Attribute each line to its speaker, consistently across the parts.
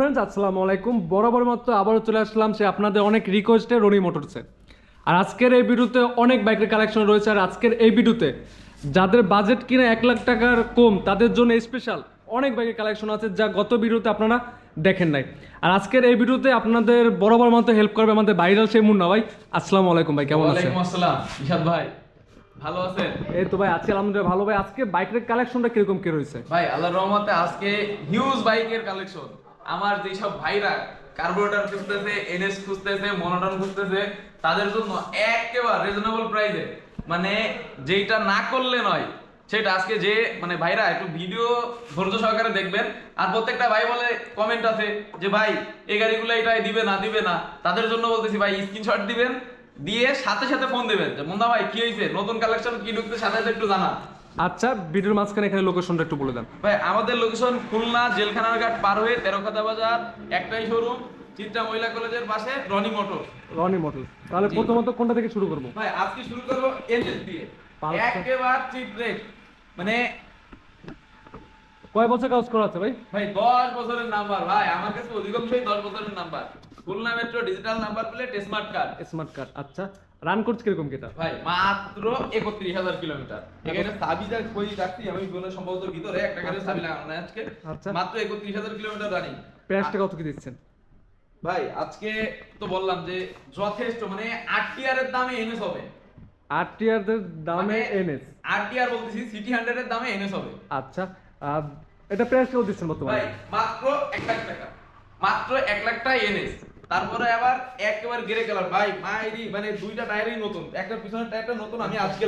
Speaker 1: Friends, আসসালামু আলাইকুম। বরাবর মতো আবারও চলে আসলাম সে আপনাদের অনেক রিকোয়েস্টে রনি মোটরসে। আর আজকের এই ভিডিওতে অনেক বাইকের কালেকশন রয়েছে। আর আজকের এই ভিডিওতে যাদের বাজেট কিনা 1 লাখ টাকার কম তাদের জন্য স্পেশাল অনেক বাইকের কালেকশন আছে যা গত ভিডিওতে আপনারা দেখেন নাই। আর আজকের এই ভিডিওতে আপনাদের বরাবর মতো হেল্প করবে আমাদের ভাইরাল সেই মুন্না ভাই। আসসালামু আলাইকুম ভাই, কেমন আছেন?
Speaker 2: ওয়ালাইকুম আসসালাম নিশাদ ভাই, ভালো আছেন?
Speaker 1: এই তো ভাই আজকে আলহামদুলিল্লাহ ভালো ভাই। আজকে বাইকের কালেকশনটা কিরকম কি রয়েছে?
Speaker 2: ভাই আল্লাহর রহমতে আজকে হিউজ বাইকের কালেকশন। আমার যেসব ভাইরা কার্বোরেটর খুঁজতেছে, এনএস খুঁজতেছে, মনোটন খুঁজতেছে, তাদের জন্য একেবারে রিজনেবল প্রাইসে, মানে যেটা না করলে নয় সেটা আজকে যে মানে ভাইরা একটু ভিডিও ধৈর্য সহকারে দেখবেন। আর প্রত্যেকটা ভাই বলে কমেন্ট আছে যে ভাই এই গাড়িগুলো এটাই দিবে না, তাদের জন্য বলতেছি ভাই স্ক্রিনশট দিবেন, দিয়ে সাথে সাথে ফোন দিবেন যে মুন্না ভাই কি হয়েছে, নতুন কালেকশন কি ঢুকতে, সাথে সাথে একটু জানা।
Speaker 1: আচ্ছা, ভিডিওর মাঝখানে এখানে লোকেশনটা একটু বলে দেন
Speaker 2: ভাই আমাদের লোকেশন খুলনা জেলখানার ঘাট পার হয়ে তেরোখাদা বাজার, একটাই শোরুম, চিত্রা মহিলা কলেজের পাশে রনি মোটর।
Speaker 1: রনি মোটর। তাহলে প্রথমত কোনটা থেকে শুরু করবো?
Speaker 2: ভাই আজকে শুরু করবো এনএস দিয়ে, একেবারে চিপ রেট। মানে
Speaker 1: কয় বছর কাজ করা আছে ভাই?
Speaker 2: ভাই 10 বছরের নাম্বার, ভাই আমার কাছে অধিকাংশই 10 বছরের number. Khulna metro digital number plate, smart card.
Speaker 1: Smart card. আচ্ছা, রান করছে কিরকম কিটা?
Speaker 2: ভাই মাত্র 31,000 কিলোমিটার। এখানে চাবিটা কই রাখছি আমি, বলে সম্ভবত ভিতরে একটা গাড়ি চাবি লাগানো না আজকে।
Speaker 1: আচ্ছা,
Speaker 2: মাত্র 31,000 কিলোমিটার রানিং।
Speaker 1: প্রাইসটা কত কি দিচ্ছেন
Speaker 2: ভাই আজকে তো বললাম যে যথেষ্ট, মানে আরটিআর এর দামে এনএস হবে।
Speaker 1: আরটিআর এর দামে এনএস?
Speaker 2: আরটিআর বলতেছি, সিটি 100 এর দামে এনএস হবে।
Speaker 1: আচ্ছা, এটা প্রাইস কত দিচ্ছেন বর্তমানে?
Speaker 2: ভাই মাত্র 1 লাখ টাকা, মাত্র 1 লাখ টাকা এনএস। তারপরে আবার একেবারে গ্রে কালার, ভাই মাইরি, মানে দুইটা টায়ারই নতুন, একটা পিছনের টায়ারটা নতুন, আমি আজকে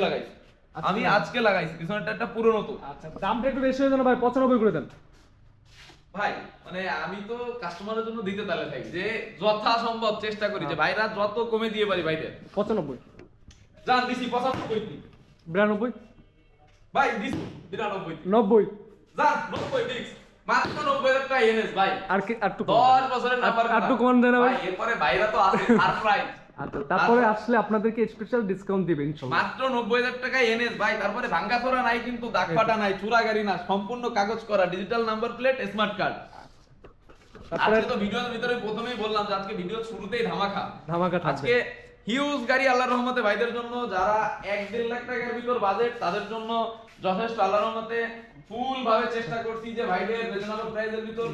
Speaker 2: লাগাইছি। পিছনের টায়ারটা পুরো নতুন।
Speaker 1: আচ্ছা, দামটা একটু বেশি হয়ে যাবে ভাই, 95 করে দেন।
Speaker 2: ভাই মানে আমি তো কাস্টমারের জন্য দিতে তালে থাকি যে যথাসম্ভব চেষ্টা করি যে ভাইরা যত কমে দিয়ে পারি ভাইদের।
Speaker 1: 95
Speaker 2: জান দিছি, 95 দিই।
Speaker 1: 92
Speaker 2: ভাই দিছি 92
Speaker 1: 90
Speaker 2: জান 90 দিস, মাত্র 90,000 টাকা এনএস ভাই।
Speaker 1: আর কি একটু
Speaker 2: 10 বছরের নাম্বার,
Speaker 1: আর একটু কম দেন ভাই।
Speaker 2: এরপরে ভাইরা তো আছে সারপ্রাইজ।
Speaker 1: আচ্ছা, তারপরে আসলে আপনাদেরকে স্পেশাল ডিসকাউন্ট দিবেন ইনশাআল্লাহ।
Speaker 2: মাত্র 90,000 টাকা এনএস ভাই। তারপরে ভাঙ্গা চোরা নাই, কিন্তু দাগ ফাটা নাই, চুরা গাড়ি না, সম্পূর্ণ কাগজ করা, digital number plate, smart card. আজকে তো ভিডিওর ভিতরে প্রথমেই বললাম যে আজকে ভিডিও শুরুতেই ধামাকা
Speaker 1: থাকবে।
Speaker 2: আজকে হিউজ গাড়ি আল্লাহর রহমতে ভাইদের জন্য, যারা 1-1.5 লাখ টাকার ভিতর বাজেট, তাদের জন্য যথেষ্ট আল্লাহর রহমতে ফুল ভাবে চেষ্টা করছি যে ভাইদের রিজনেবল প্রাইসের ভিতর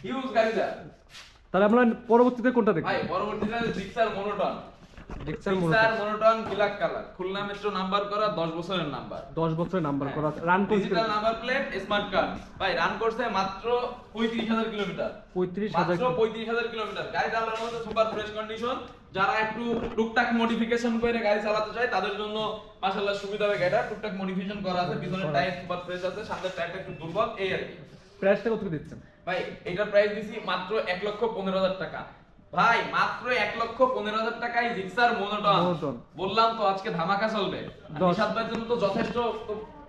Speaker 2: হিউজ গাড়ি দেয়।
Speaker 1: তাহলে আমরা পরবর্তীতে কোনটা দেখব?
Speaker 2: ভাই পরবর্তীতে Gixxer monotone.
Speaker 1: Gixxer
Speaker 2: monotone black colour, Khulna metro number করা, 10 বছরের নাম্বার।
Speaker 1: 10 বছরের নাম্বার করা, রান করছে
Speaker 2: digital number plate, smart card. ভাই রান করছে মাত্র 35,000 কিলোমিটার। 35,000 কিলোমিটার। গাড়িটা আল্লাহর রহমতে সুপার ফ্রেশ কন্ডিশন। যারা একটু টুকটাক মডিফিকেশন করে গাড়ি চালাতে চায় তাদের জন্য মাশাআল্লাহ সুবিধা হবে। গাড়িটা টুকটাক মডিফিকেশন করা আছে, পিছনের টায়ার সুপার ফ্রেশ আছে, সামনের টায়ারটা একটু দুর্বল, এই আর কি।
Speaker 1: প্রাইসটা কত দিচ্ছেন?
Speaker 2: ভাই এটার প্রাইস দিছি মাত্র 1,15,000 টাকা। ভাই মাত্র 1,15,000 টাকায় জিক্সার মনোটন। বললাম তো আজকে ধামাকা চলবে। নিশাদ ভাইয়ের জন্য তো যথেষ্ট।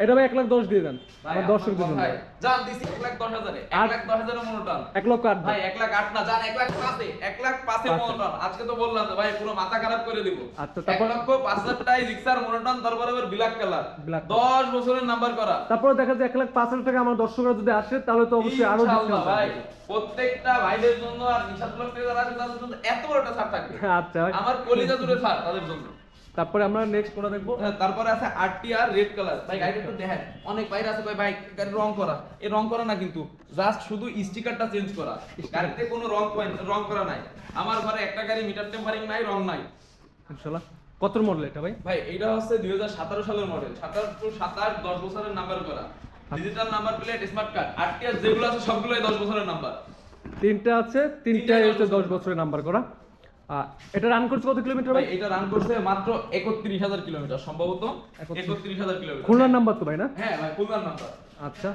Speaker 1: এটা ভাই 1,10,000 দিয়ে দেন আমার দর্শকদের জন্য।
Speaker 2: ভাই জান দিছি 1,10,000 এ, 1,10,000 এর মনোটন।
Speaker 1: 1,08,000
Speaker 2: ভাই 1,08,000 না, জান 1,05,000 এ, 1,05,000 এর মনোটন। আজকে তো বললাম যে ভাই পুরো মাথা খারাপ করে দিব।
Speaker 1: আচ্ছা, তারপর
Speaker 2: 1,05,000 টাকায় জিক্সার মনোটন, তারপর আবার ব্ল্যাক কালার, 10 বছরের নাম্বার করা।
Speaker 1: তারপর দেখা যায় 1,05,000 টাকা আমার দর্শকরা যদি আসে তাহলে তো অবশ্যই আরো ডিসকাউন্ট
Speaker 2: ভাই প্রত্যেকটা ভাইদের জন্য। আর নিশাদ ব্লগ থেকে যারা আছে তাদের জন্য এত বড় একটা ছাড় থাকবে।
Speaker 1: আচ্ছা,
Speaker 2: আমার কলিজা জুড়ে ছাড় তাদের জন্য।
Speaker 1: তারপরে আমরা নেক্সট কোনটা দেখবো?
Speaker 2: তারপরে আছে আরটিআর রেড কালার। ভাই গাড়িটা একটু দেখেন, অনেক বাইরে আছে ভাই, গাড়ি রং করা, এই রং করা না কিন্তু, জাস্ট শুধু স্টিকারটা চেঞ্জ করা, গাড়িতে কোনো রং করা নাই। আমার ঘরে একটা গাড়ি মিটার টেম্পারিং নাই, রং নাই
Speaker 1: ইনশাআল্লাহ। কত মডেল এটা ভাই?
Speaker 2: ভাই এইটা হচ্ছে 2017 সালের মডেল, 17 টু 27, 10 বছরের নাম্বার করা, digital number plate, smart card. RTR যেগুলো আছে সবগুলোই 10 বছরের নাম্বার।
Speaker 1: তিনটা আছে, তিনটাই হচ্ছে 10 বছরের নাম্বার করা। এটা রান করছে কত কিলোমিটার ভাই?
Speaker 2: এটা রান করছে মাত্র 31,000 কিলোমিটার, সম্ভবত 31,000 কিলোমিটার।
Speaker 1: খুলনার নাম্বার তো ভাই না?
Speaker 2: হ্যাঁ ভাই খুলনার নাম্বার।
Speaker 1: আচ্ছা,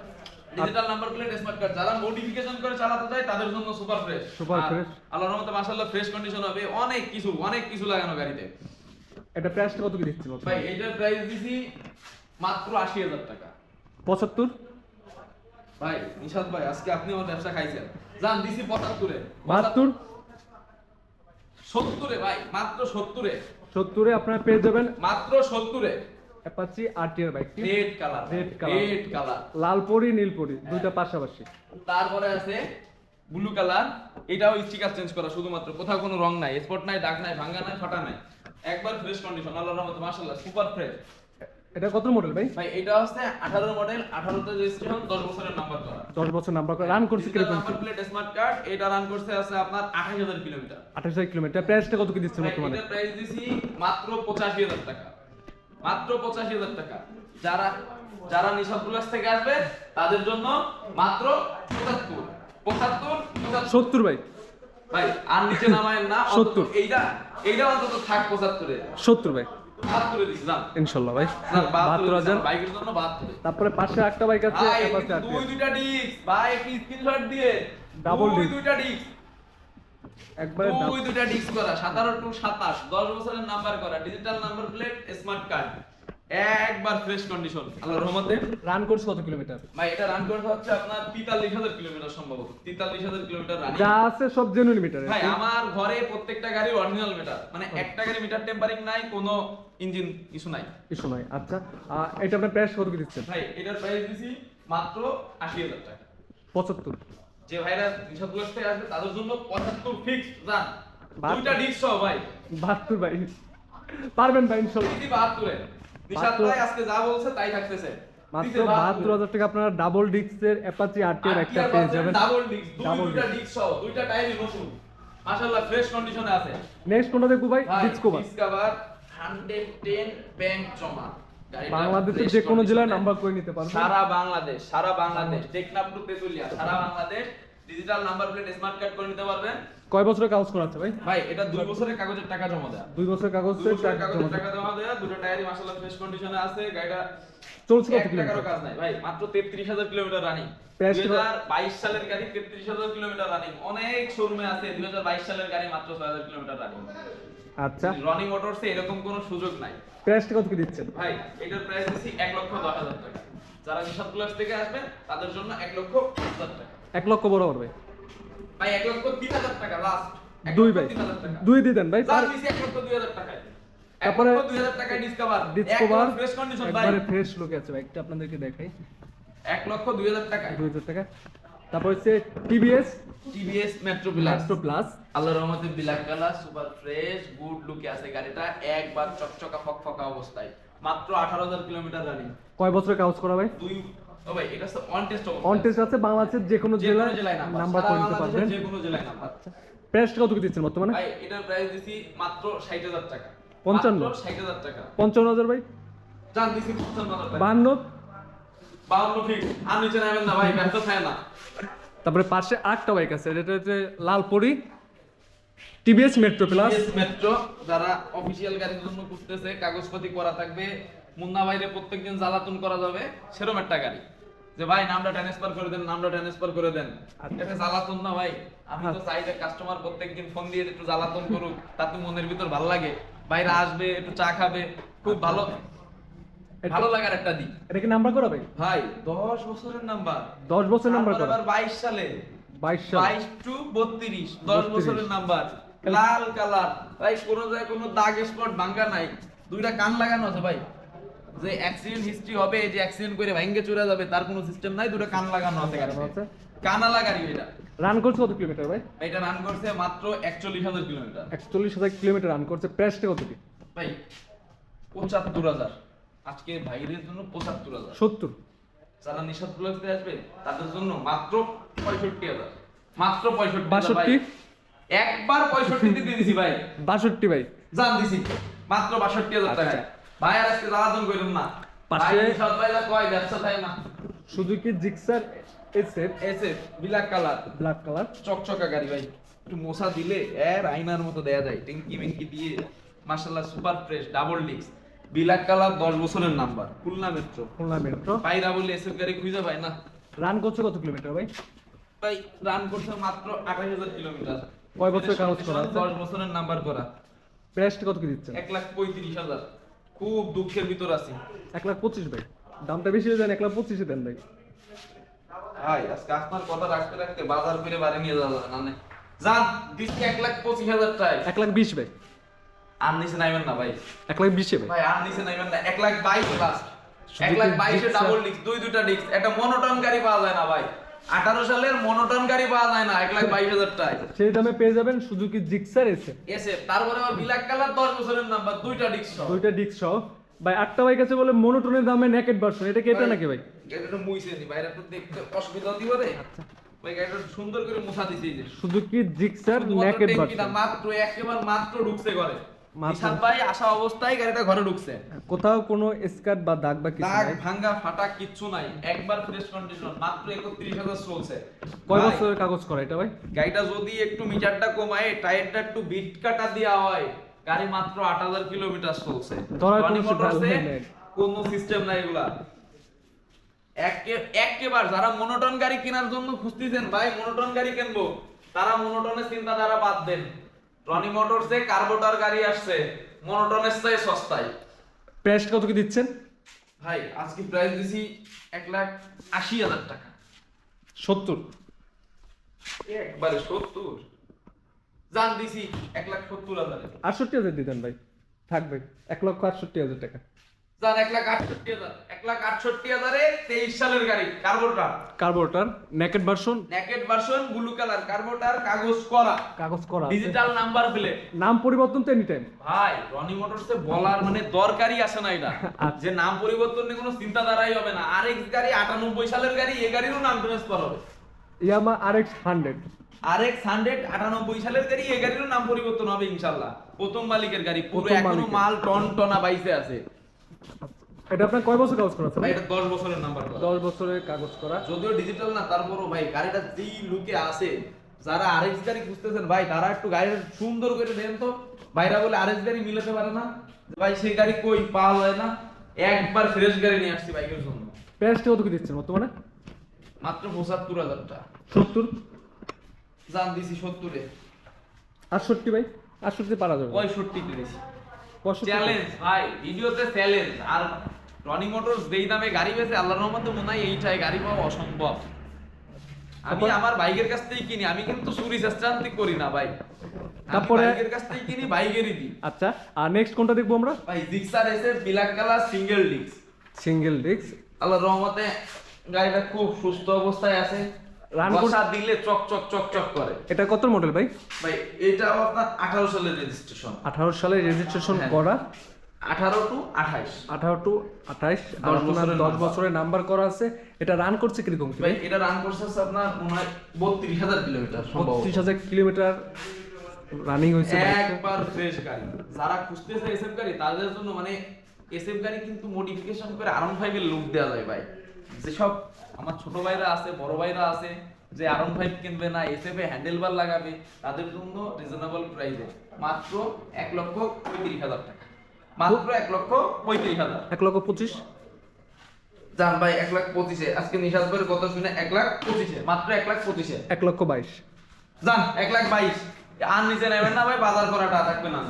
Speaker 2: digital number plate, smart card. যারা মডিফিকেশন করে চালাতে চায় তাদের জন্য সুপার ফ্রেশ। আল্লাহর রহমতে মাশাআল্লাহ ফ্রেশ কন্ডিশন হবে, অনেক কিছু লাগানো গাড়িতে।
Speaker 1: এটা প্রাইসটা কত কি দিচ্ছেন
Speaker 2: ভাই এটার প্রাইস দিছি মাত্র 80,000 টাকা।
Speaker 1: 75?
Speaker 2: ভাই নিশাদ ভাই আজকে আপনি আমার ব্যবসা খাইছেন। জান দিছি 75 এ।
Speaker 1: 72?
Speaker 2: 70 এ ভাই, মাত্র 70 এ।
Speaker 1: 70 এ আপনারা পেয়ে যাবেন
Speaker 2: মাত্র 70 এ
Speaker 1: অ্যাপাচি আরটিআর বাইকটি।
Speaker 2: রেড কালার,
Speaker 1: রেড কালার,
Speaker 2: লাল
Speaker 1: পরি নীল পরি দুইটা পাশাপাশি।
Speaker 2: তারপরে আছে ব্লু কালার, এটাও স্টিকার চেঞ্জ করা শুধুমাত্র, কোথাও কোনো রং নাই, স্পট নাই, দাগ নাই, ভাঙা নাই, ফাটা নাই, একবার ফ্রেশ কন্ডিশন, আল্লাহর রহমতে মাশাআল্লাহ সুপার ফ্রেশ।
Speaker 1: এটা কত মডেল ভাই?
Speaker 2: ভাই এটা হচ্ছে 18 মডেল, 18 তে রেজিস্ট্রেশন, 10 বছরের নাম্বার করা,
Speaker 1: 10 বছর নাম্বার করে রান করছে কিরকম?
Speaker 2: নাম্বার প্লেট স্মার্ট কার্ড, এটা রান করছে আছে আপনার 28000 কিলোমিটার।
Speaker 1: 28000 কিলোমিটার। প্রাইসটা কত কি দিচ্ছেন বর্তমানে?
Speaker 2: এটা প্রাইস দিছি মাত্র 85000 টাকা, মাত্র 85000 টাকা। যারা যারা নিশাদ প্লাস থেকে আসবে তাদের জন্য মাত্র 75 75
Speaker 1: 70 ভাই।
Speaker 2: ভাই আর নিচে নামায়েন না,
Speaker 1: 70
Speaker 2: এইটা অন্তত থাক 75 এ,
Speaker 1: 70 ভাই
Speaker 2: 72 দিছি জান
Speaker 1: ইনশাআল্লাহ ভাই।
Speaker 2: না
Speaker 1: 72000
Speaker 2: বাইকের জন্য 72।
Speaker 1: তারপরে পাশে একটা বাইক আছে
Speaker 2: ভাই
Speaker 1: অ্যাপাচি আর
Speaker 2: দুই দুইটা ডিস্ক ভাই, একটি স্ক্রিনশট দিয়ে
Speaker 1: Double
Speaker 2: দুই
Speaker 1: disc।
Speaker 2: দুইটা ডিস্ক,
Speaker 1: একবারে
Speaker 2: দুই দুইটা ডিস্ক করা, 17 টু 27 10 বছরের নাম্বার করা, digital number plate smart card, একবার ফ্রেশ কন্ডিশন আল্লাহর রহমতে।
Speaker 1: রান করছে কত কিলোমিটার?
Speaker 2: ভাই এটা রান করতে হচ্ছে আপনার 43000 কিলোমিটার, সম্ভবত 43000 কিলোমিটার রানিং।
Speaker 1: যা আছে সব জেনুইন মিটার।
Speaker 2: ভাই আমার ঘরে প্রত্যেকটা গাড়ির অরিজিনাল মিটার, মানে একটা গাড়ি মিটার টেম্পারিং নাই, কোনো ইঞ্জিন ইস্যু নাই।
Speaker 1: কিছু নয়। আচ্ছা এটা আপনার প্রাইস কত কি দিচ্ছেন?
Speaker 2: ভাই এটার প্রাইস দিছি মাত্র 80000 টাকা।
Speaker 1: 75।
Speaker 2: যে ভাইরা নিশাদ প্লাস থেকে আসবে তাদের জন্য 75 ফিক্সড জান,
Speaker 1: 72
Speaker 2: দুইটা ডিস্ক সহ ভাই
Speaker 1: 72 ভাই পারবেন ভাই ইনশাআল্লাহ।
Speaker 2: দিদি 72 এ নিশাদ ভাই আজকে যা বলছে তাই থাকতেছে,
Speaker 1: মাত্র 72000 টাকা আপনারা ডাবল ডিস্কের অ্যাপাচি আরটিআর একটা পেয়ে যাবেন।
Speaker 2: ডাবল ডিস্ক,
Speaker 1: ডাবল
Speaker 2: দুইটা ডিস্ক সহ, দুইটা টায়ারই নতুন মাশাআল্লাহ ফ্রেশ কন্ডিশনে আছে।
Speaker 1: নেক্সট কোনটা দেখবো ভাই? ডিসকভার।
Speaker 2: ডিসকভার 110 ব্যাংক জমা, গাড়িটা
Speaker 1: বাংলাদেশের
Speaker 2: fresh
Speaker 1: যে কোনো
Speaker 2: condition
Speaker 1: জেলায়
Speaker 2: এ।
Speaker 1: নাম্বার করে নিতে পারবেন।
Speaker 2: সারা বাংলাদেশ টেকনাফ টু তেতুলিয়া, সারা Bangladesh digital number plate smart card করে নিতে পারবেন।
Speaker 1: কয় বছরের কাগজ করা আছে ভাই?
Speaker 2: ভাই এটা 2 বছরের কাগজের টাকা জমা দেয়া,
Speaker 1: 2 বছরের কাগজ
Speaker 2: 2 বছরের কাগজের টাকা জমা দেয়া, দুটো টায়ারই মাশাআল্লাহ ফ্রেশ কন্ডিশনে আছে, গাড়িটা
Speaker 1: চলছে কত
Speaker 2: এক টাকারও
Speaker 1: কিলোমিটার?
Speaker 2: কাজ নাই ভাই, মাত্র 33000 কিলোমিটার রানিং।
Speaker 1: Price টা-
Speaker 2: 2022 সালের গাড়ি 33000 কিলোমিটার রানিং, অনেক শোরুমে আছে 2022 সালের গাড়ি মাত্র 6000 কিলোমিটার রানিং।
Speaker 1: আচ্ছা
Speaker 2: রনি মোটরসে এরকম কোনো সুযোগ নাই।
Speaker 1: প্রাইসটা কত কি দিচ্ছেন?
Speaker 2: ভাই এটার প্রাইস দিছি 1,10,000 টাকা। যারা নিশাদ প্লাস থেকে আসবেন তাদের জন্য 1,10,000 টাকা।
Speaker 1: 1 লক্ষ বরাবর ভাই।
Speaker 2: ভাই 1,03,000 টাকা লাস্ট।
Speaker 1: 2 ভাই 2 দিয়ে দেন ভাই।
Speaker 2: স্যার দিছি 1,02,000 টাকায়।
Speaker 1: তারপরে
Speaker 2: 1,02,000 টাকায় ডিসকভার।
Speaker 1: ডিসকভার
Speaker 2: ফ্রেশ কন্ডিশন ভাই।
Speaker 1: একবারে ফ্রেশ লুক আছে ভাই। একটা আপনাদেরকে দেখাই
Speaker 2: 1,02,000 টাকায়।
Speaker 1: 2000 টাকা। তারপর হচ্ছে TVS
Speaker 2: TVS metro plus.
Speaker 1: Metro plus.
Speaker 2: আল্লাহর রহমতে black colour super fresh good লুকে আছে গাড়িটা, একবার চকচকা ফকফকা অবস্থায়, মাত্র 18,000 কিলোমিটার রানিং।
Speaker 1: কয় বছরের কাগজ করা ভাই?
Speaker 2: ও ভাই এটা হচ্ছে অন টেস্ট অবস্থা।
Speaker 1: অন টেস্ট আছে, বাংলাদেশের যে কোনো জেলায়
Speaker 2: জেলায়
Speaker 1: নাম্বার করে নিতে পারবেন।
Speaker 2: যে কোনো জেলায় নাম্বার।
Speaker 1: আচ্ছা প্রাইসটা কত কি দিচ্ছেন বর্তমানে?
Speaker 2: ভাই এটার প্রাইস দিছি মাত্র 60,000 টাকা।
Speaker 1: 55?
Speaker 2: মাত্র 60,000 টাকা।
Speaker 1: 55000 ভাই।
Speaker 2: জান দিছি 55,000 টাকা।
Speaker 1: 52।
Speaker 2: 52 ফিক্স, আর নিচে নামেন না ভাই, ব্যবসা থাকে না।
Speaker 1: তারপরে পাশে আরেকটা বাইক আছে, এটা হচ্ছে Lalpari TVS metro plus.
Speaker 2: TVS metro, যারা অফিশিয়াল গাড়ির জন্য খুঁজতেছে, কাগজপাতি করা থাকবে, মুন্না ভাইরে প্রত্যেকদিন জ্বালাতন করা যাবে, সেরকম একটা গাড়ি। যে ভাই নামটা ট্রান্সফার করে দেন, নামটা ট্রান্সফার করে দেন, এটা জ্বালাতন না ভাই। আমি তো চাই যে কাস্টমার প্রত্যেকদিন ফোন দিয়ে একটু জ্বালাতন করুক, তাতে মনের ভিতর ভালো লাগে, বাইরে আসবে একটু চা খাবে, খুব ভালো ভালো লাগার একটা দিক।
Speaker 1: এটা কি নাম্বার করা ভাই?
Speaker 2: ভাই 10 বছরের নাম্বার,
Speaker 1: 10 বছর নাম্বার করা।
Speaker 2: 22 সালে
Speaker 1: 22 সাল
Speaker 2: 22 টু 32 10 বছরের নাম্বার, লাল কালার ভাই, কোনো জায়গায় কোনো দাগ স্পট ভাঙা নাই, দুইটা কান লাগানো আছে ভাই, যে অ্যাক্সিডেন্ট হিস্ট্রি হবে, যে অ্যাক্সিডেন্ট করে ভাঙে চুরা যাবে তার কোনো সিস্টেম নাই, দুটো কান লাগানো আছে গাড়িতে, কানালা গাড়ি এটা।
Speaker 1: রান করছে কত কিলোমিটার ভাই?
Speaker 2: এটা রান করছে মাত্র 41,000 কিলোমিটার।
Speaker 1: 41,000 কিলোমিটার রান করছে। প্রাইসটা কত কি
Speaker 2: ভাই 75,000, আজকে ভাইদের জন্য 75,000।
Speaker 1: 70।
Speaker 2: যারা নিশাদ প্লাসে আসবে তাদের জন্য মাত্র 65,000, মাত্র 65,000
Speaker 1: 62?
Speaker 2: একবার 65 দিয়ে দিছি ভাই।
Speaker 1: 62 ভাই
Speaker 2: জান দিছি মাত্র 62,000 টাকা। ভাই আর আজকে জ্বালাতন কইরুম না, ভাই
Speaker 1: পাশে-
Speaker 2: নিশাদ ভাইরা কয় ব্যবসা থাকে না।
Speaker 1: Suzuki Gixxer SF
Speaker 2: SF black colour,
Speaker 1: black colour.
Speaker 2: চকচকা গাড়ি ভাই, একটু মোছা দিলে এর আয়নার মতো দেয়া যায়, টেঙ্কি মেঙ্কি দিয়ে মাশাআল্লাহ super fresh double disc black colour, 10 বছরের number, Khulna metro.
Speaker 1: Khulna metro.
Speaker 2: ভাইরা বলে এসএফ গাড়ি খুঁজে পায় না।
Speaker 1: রান করছে কত কিলোমিটার ভাই?
Speaker 2: ভাই রান করছে মাত্র 28,000 কিলোমিটার।
Speaker 1: কয় বছরের কাগজ করা আছে?
Speaker 2: 10 বছরের নাম্বার করা।
Speaker 1: প্রাইসটা কত কি দিচ্ছেন?
Speaker 2: 1,35,000। খুব দুঃখের ভিতর আছি
Speaker 1: 1,25,000 ভাই। দামটা বেশি হয়ে যায়, 1,25,000 দেন ভাই।
Speaker 2: ভাই আজকে আপনার কথা রাখতে রাখতে বাজার করে বাড়ি নিয়ে যাওয়া যাবে না। জান দিচ্ছি 1,25,000 টাকা।
Speaker 1: 1,20,000 ভাই।
Speaker 2: আর নিচে নাইবেন না ভাই।
Speaker 1: 1,20,000 ভাই।
Speaker 2: ভাই আর নিচে নাইবেন না, 1,22,000 last.
Speaker 1: Suzuki
Speaker 2: 1,22,000
Speaker 1: Gixxer।
Speaker 2: Double disc, দুইটা ডিস্ক, একটা মনোটন গাড়ি পাওয়া যায় না ভাই। 18 সালের মনোটন গাড়ি পাওয়া যায় না 1,22,000 টাকায়।
Speaker 1: সেই দামে পেয়ে যাবেন সুজুকি জিক্সার এসে।
Speaker 2: এসে তারপরে আবার ব্ল্যাক কালার 10 বছরের নাম্বার, দুইটা ডিস্ক সহ।
Speaker 1: দুইটা ডিস্ক সহ ভাই। 8টা বাইক আছে বলে মনোটনের দামে নেকেড ভার্সন, এটা কি এটা নাকি ভাই?
Speaker 2: এটা মুইছে নি বাইরে তো দেখতে অসুবিধা দিব রে।
Speaker 1: আচ্ছা,
Speaker 2: ভাই গাড়িটা সুন্দর করে মুছা দিছে এই যে
Speaker 1: সুজুকি জিক্সার নেকেড ভার্সন।
Speaker 2: মাত্র একেবারে মাত্র ঢুকছে ঘরে।
Speaker 1: মাত্র।
Speaker 2: নিশাদ ভাই আসা অবস্থায় গাড়িটা ঘরে ঢুকছে।
Speaker 1: কোথাও কোনো স্কার্ট বা দাগ বা কিছু
Speaker 2: দাগ
Speaker 1: নাই।
Speaker 2: ভাঙা ফাটা কিচ্ছু নাই, একবার ফ্রেশ কন্ডিশন, মাত্র 31,000 চলছে।
Speaker 1: কয়
Speaker 2: ভাই,
Speaker 1: বছরের কাগজ করা এটা ভাই?
Speaker 2: গাড়িটা যদি একটু মিটারটা কমায়, টায়ারটা একটু বিট কাটা দেওয়া হয়, গাড়ি মাত্র 8,000 কিলোমিটার চলছে।
Speaker 1: ধরার
Speaker 2: রনি
Speaker 1: কোনো
Speaker 2: মোটরসে
Speaker 1: সিদ্ধান্ত নেই।
Speaker 2: কোনো সিস্টেম নাই এগুলা। একেবারে যারা মনোটন গাড়ি কেনার জন্য খুঁজতেছেন, ভাই মনোটন গাড়ি কিনবো, তারা মনোটনের চিন্তাধারা বাদ দেন। রনি মোটরসে কার্বোটার গাড়ি আসছে, মনোটনের চেয়ে সস্তায়।
Speaker 1: প্রাইস কত কি দিচ্ছেন
Speaker 2: ভাই আজকে প্রাইস দিছি 1,80,000 টাকা।
Speaker 1: 70?
Speaker 2: একবারে 70 জান দিছি 1,70,000
Speaker 1: 68,000 দিতেন ভাই, থাকবে 1,68,000 টাকা।
Speaker 2: জান 1,68,000, 1,68,000 এ 23 সালের গাড়ি carburettor,
Speaker 1: carburettor naked version,
Speaker 2: naked version, blue colour carburettor, কাগজ করা,
Speaker 1: কাগজ করা আছে।
Speaker 2: Digital number plate.
Speaker 1: নাম পরিবর্তন তো এনি টাইম।
Speaker 2: ভাই রনি মোটরসে বলার মানে দরকারই আসে না এটা,
Speaker 1: আচ্ছা।
Speaker 2: যে নাম পরিবর্তন নিয়ে কোনো চিন্তাধারাই হবে না। আরএক্স গাড়ি 98 সালের গাড়ি, এই গাড়িরও নাম ট্রান্সফার হবে।
Speaker 1: ইয়ামা RX 100,
Speaker 2: আরএক্স 100 98 সালের গাড়ি, এই গাড়িরও নাম পরিবর্তন হবে ইনশাআল্লাহ। প্রথম মালিকের গাড়ি, পুরো
Speaker 1: প্রথম
Speaker 2: এখনো
Speaker 1: মালিকের।
Speaker 2: মাল টন টনা বাইসে আছে।
Speaker 1: এটা আপনার কয় বছর কাগজ করা আছে
Speaker 2: ভাই
Speaker 1: ভাই?
Speaker 2: এটা 10 বছরের নাম্বার করা।
Speaker 1: 10 বছরের কাগজ করা।
Speaker 2: যদিও ডিজিটাল না, তারপরও ভাই গাড়িটা যেই লুকে আছে, যারা আরএক্স গাড়ি খুঁজতেছেন ভাই, তারা একটু গাড়িটা সুন্দর করে দেন তো। ভাইরা বলে আরএক্স গাড়ি মিলাতে পারে না, ভাই সেই গাড়ি কই পাওয়া যায় না। একবার ফ্রেশ গাড়ি নিয়ে আসছি বাইকের জন্য।
Speaker 1: প্রাইসটা কত কি দিচ্ছেন বর্তমানে?
Speaker 2: মাত্র 75,000 টাকা।
Speaker 1: 70?
Speaker 2: জান দিছি 70 এ।
Speaker 1: 68 ভাই, 68 পারা যাবে।
Speaker 2: 65 তে দিছি।
Speaker 1: 65
Speaker 2: চ্যালেঞ্জ ভাই, ভিডিওতে চ্যালেঞ্জ। আর রনি মোটরস যেই দামে গাড়ি বেচে, আল্লাহর রহমতে মনে হয় এইটাই গাড়ি পাওয়া অসম্ভব। আমি আমার বাইকের কাছ থেকেই কিনি, আমি কিন্তু চুরি চেষ্টান্তি করি না ভাই। তারপরে
Speaker 1: তারপরে-
Speaker 2: বাইকের কাছ থেকেই কিনি, বাইকেরই দিই।
Speaker 1: আচ্ছা, আর নেক্সট কোনটা দেখবো আমরা?
Speaker 2: ভাই জিক্সার এসে black colour single disc.
Speaker 1: Single disc.
Speaker 2: আল্লাহর রহমতে গাড়িটা খুব সুস্থ অবস্থায় আছে।
Speaker 1: রান
Speaker 2: বসা দিলে চক চক চক চক করে।
Speaker 1: এটা কত মডেল ভাই?
Speaker 2: ভাই এটাও আপনার 18 সালের রেজিস্ট্রেশন।
Speaker 1: 18 সালে রেজিস্ট্রেশন
Speaker 2: হ্যাঁ।
Speaker 1: করা।
Speaker 2: 18 টু 28।
Speaker 1: 18 টু 28,
Speaker 2: 10 বছরের
Speaker 1: 10
Speaker 2: নাম্বার।
Speaker 1: বছরের নাম্বার করা আছে। এটা রান করছে কিরকম কি
Speaker 2: ভাই
Speaker 1: ভাই?
Speaker 2: এটা রান করছে হচ্ছে আপনার মনে হয় 32,000 কিলোমিটার সম্ভবত।
Speaker 1: 32,000 কিলোমিটার রানিং হয়েছে বাইকটা।
Speaker 2: একবার ফ্রেশ গাড়ি। যারা খুঁজতেছে এসএফ গাড়ি, তাদের জন্য মানে এসএফ গাড়ি কিন্তু মডিফিকেশন করে R15 এর লুক দেওয়া যায় ভাই। যেসব আমার ছোট ভাইরা আছে, বড় ভাইরা আছে, যে R15 কিনবে না, এসএফ এ হ্যান্ডেলবার লাগাবে, তাদের জন্য রিজনেবল প্রাইসে মাত্র 1,35,000 টাকা। মাত্র 1,35,000।
Speaker 1: 1,25,000।
Speaker 2: জান ভাই 1,25,000 এ আজকে নিশাদ ভাইয়ের কথা শুনে 1,25,000 এ, মাত্র 1,25,000 এ।
Speaker 1: 1,22,000।
Speaker 2: জান 1,22,000 আর নিচে নেবেন না ভাই, বাজার করাটা থাকবে না।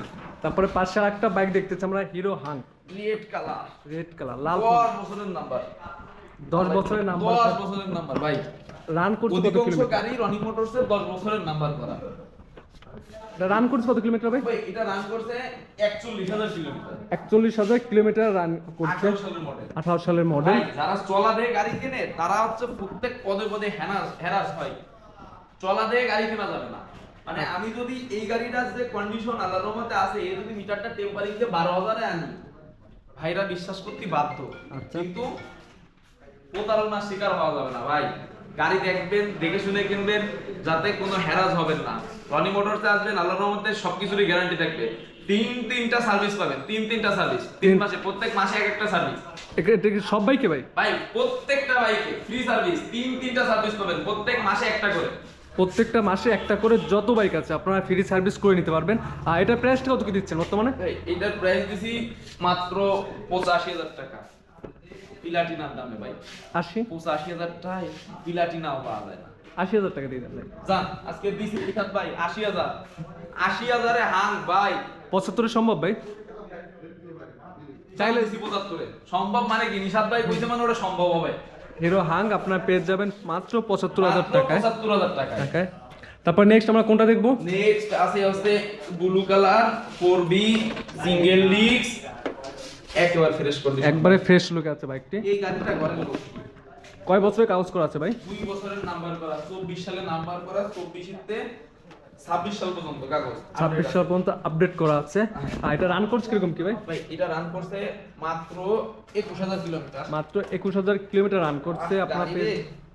Speaker 1: তারপরে পাশে আরেকটা বাইক দেখতেছি আমরা, hero hunk
Speaker 2: red colour,
Speaker 1: red colour, লাল
Speaker 2: 10 বছরের নাম্বার।
Speaker 1: 10 বছরের নাম্বার।
Speaker 2: 10 বছরের নাম্বার ভাই।
Speaker 1: রান করছে কত
Speaker 2: অধিকাংশ
Speaker 1: কিলোমিটার?
Speaker 2: গাড়ি রনি মোটরসের 10 বছরের নাম্বার করা।
Speaker 1: এটা রান করছে কত কিলোমিটার ভাই?
Speaker 2: ভাই এটা রান করছে 41,000 কিলোমিটার।
Speaker 1: 41,000 কিলোমিটার রান করছে।
Speaker 2: 18 সালের মডেল।
Speaker 1: 18 সালের মডেল।
Speaker 2: ভাই যারা চলা দিয়ে গাড়ি কেনে, তারা হচ্ছে প্রত্যেক পদে পদে হ্যারাস হয়। চলা দিয়ে গাড়ি কেনা যাবে না। মানে আমি যদি এই গাড়িটার যে কন্ডিশন আল্লাহর রহমতে আছে, এই যদি মিটারটা টেম্পারিং দিয়ে 12,000 এ আনি, ভাইরা বিশ্বাস করতে বাধ্য।
Speaker 1: আচ্ছা।
Speaker 2: কিন্তু প্রতারণার শিকার হওয়া যাবে না ভাই। গাড়ি দেখবেন, দেখে শুনে কিনবেন, যাতে কোনো হ্যারাস হবেন না। রনি মোটরসে আসবেন, আল্লাহর রহমতে সবকিছুরই গ্যারান্টি থাকবে। তিনটা সার্ভিস পাবেন, তিনটা সার্ভিস, 3 মাসে, প্রত্যেক মাসে এক একটা সার্ভিস।
Speaker 1: এটা কি সব বাইকে ভাই?
Speaker 2: ভাই প্রত্যেকটা বাইকে ফ্রি সার্ভিস, তিনটা সার্ভিস পাবেন, প্রত্যেক মাসে একটা করে।
Speaker 1: প্রত্যেকটা মাসে একটা করে যত বাইক আছে আপনারা ফ্রি সার্ভিস করে নিতে পারবেন। আর এটা প্রাইসটা কত কি দিচ্ছেন বর্তমানে?
Speaker 2: ভাই এটার প্রাইস দিছি মাত্র 85,000 টাকা। প্লাটিনার দামে ভাই।
Speaker 1: 80?
Speaker 2: 85,000 টাকায় প্লাটিনাও পাওয়া যায় না।
Speaker 1: 80,000 টাকা দিয়ে দেন ভাই।
Speaker 2: জান আজকে দিছি নিশাদ ভাই 80,000। 80,000 এ হাং ভাই।
Speaker 1: 75 সম্ভব ভাই?
Speaker 2: চাইলে দিছি 75 এ। সম্ভব মানে কি, নিশাদ ভাই কইতে মানে ওটা সম্ভব হবে।
Speaker 1: হিরো হাং আপনারা পেয়ে যাবেন মাত্র 75,000
Speaker 2: মাত্র
Speaker 1: টাকায়।
Speaker 2: 75,000 টাকায়।
Speaker 1: তারপর নেক্সট আমরা কোনটা দেখবো?
Speaker 2: নেক্সট আছে হচ্ছে blue colour 4B single disc, একেবারে ফ্রেশ কন্ডিশন।
Speaker 1: একবারে ফ্রেশ লুক আছে বাইকটি।
Speaker 2: এই গাড়িটা ঘরে লোক
Speaker 1: কয় বছরের কাগজ করা আছে ভাই?
Speaker 2: 2 বছরের নাম্বার করা, 24 সালে নাম্বার করা, 24 তে 26 সাল পর্যন্ত কাগজ,
Speaker 1: 26 সাল পর্যন্ত আপডেট করা আছে। আর এটা রান করছে কিরকম কি ভাই?
Speaker 2: ভাই এটা রান করছে মাত্র 21000 কিলোমিটার।
Speaker 1: মাত্র 21000 কিলোমিটার রান করছে আপনার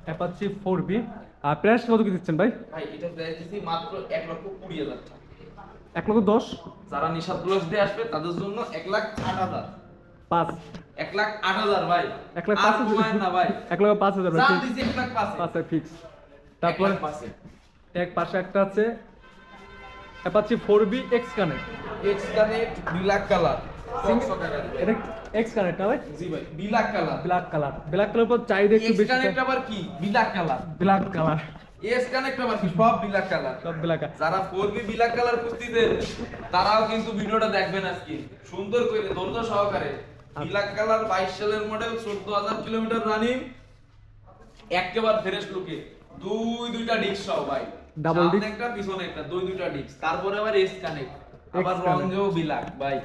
Speaker 1: অ্যাপাচি 4B। আর প্রাইস কত কি দিচ্ছেন ভাই?
Speaker 2: ভাই এটা প্রাইস দিছি মাত্র 1,20,000 টাকা।
Speaker 1: 1,10,000?
Speaker 2: যারা নিশাদ প্লাস দিয়ে আসবে তাদের জন্য 1,08,000।
Speaker 1: 5
Speaker 2: 1,08,000 ভাই,
Speaker 1: 1,05,000
Speaker 2: আর কমায় না ভাই,
Speaker 1: 1,05,000
Speaker 2: দাম
Speaker 1: ভাই,
Speaker 2: দিছি 1,05,000
Speaker 1: 5 ফিক্স। তারপর
Speaker 2: 1,05,000
Speaker 1: এক পাশে একটা আছে Apache 4B x connect.
Speaker 2: X connect black colour,
Speaker 1: এটা এক্স কানেক্ট না ভাই?
Speaker 2: জি ভাই black colour.
Speaker 1: Black colour, black colour পর চাহিদা একটু
Speaker 2: এক্স
Speaker 1: বেশি।
Speaker 2: কানেক্ট আবার কি black colour,
Speaker 1: black colour,
Speaker 2: x connect আবার কি সব ব্ল্যাক কালার।
Speaker 1: সব ব্ল্যাক।
Speaker 2: যারা 4B ব্ল্যাক কালার খুঁজতেছেন তারাও কিন্তু ভিডিওটা দেখবেন আজকে সুন্দর করে ধৈর্য সহকারে। ব্ল্যাক কালার 22 সালের মডেল, 14000 কিলোমিটার রানিং, একেবারে ফ্রেশ লুকে, দুইটা ডিস্ক সহ ভাই,
Speaker 1: ডাবল ডিস্ক,
Speaker 2: সামনে একটা পিছনে একটা, দুইটা ডিস্ক। তারপরে আবার এক্স কানেক্ট, আবার
Speaker 1: X-Connect।
Speaker 2: রঞ্জও ব্ল্যাক ভাই।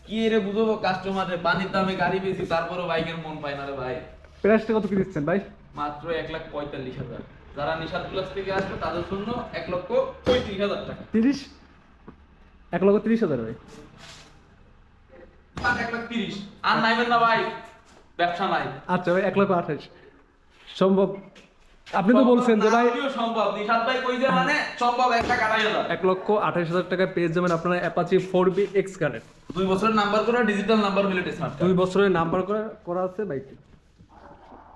Speaker 2: কি এরে বুঝবো কাস্টমারের, পানির দামে গাড়ি বেশি তারপরে বাইকের মন পায় না রে ভাই।
Speaker 1: প্রাইসটা কত কি দিচ্ছেন ভাই?
Speaker 2: মাত্র 1,45,000। যারা নিশাদ প্লাস থেকে আসবে তাদের জন্য 1,35,000 টাকা।
Speaker 1: 30, 1,30,000 ভাই।
Speaker 2: 1,30,000 আর নাইবেন না ভাই, ব্যবসা নাই।
Speaker 1: আচ্ছা ভাই, 1,28,000 সম্ভব? আপনি তো বলছেন যে ভাই
Speaker 2: সম্ভব, নিশাদ ভাই কই যে মানে সম্ভব, 1,28,000।
Speaker 1: 1,28,000 টাকায় পেয়ে যাবেন আপনারা অ্যাপাচি 4B এক্স কানেক্ট।
Speaker 2: 2 বছরের নাম্বার করা, ডিজিটাল নাম্বার প্লেট স্মার্ট।
Speaker 1: 2 বছরের নাম্বার করা আছে বাইকটি।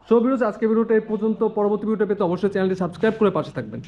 Speaker 1: সো ভিউয়ার্স, আজকে ভিডিওটা এই পর্যন্ত। পরবর্তী ভিডিওটা পেতে অবশ্যই চ্যানেলটি সাবস্ক্রাইব করে পাশে থাকবেন।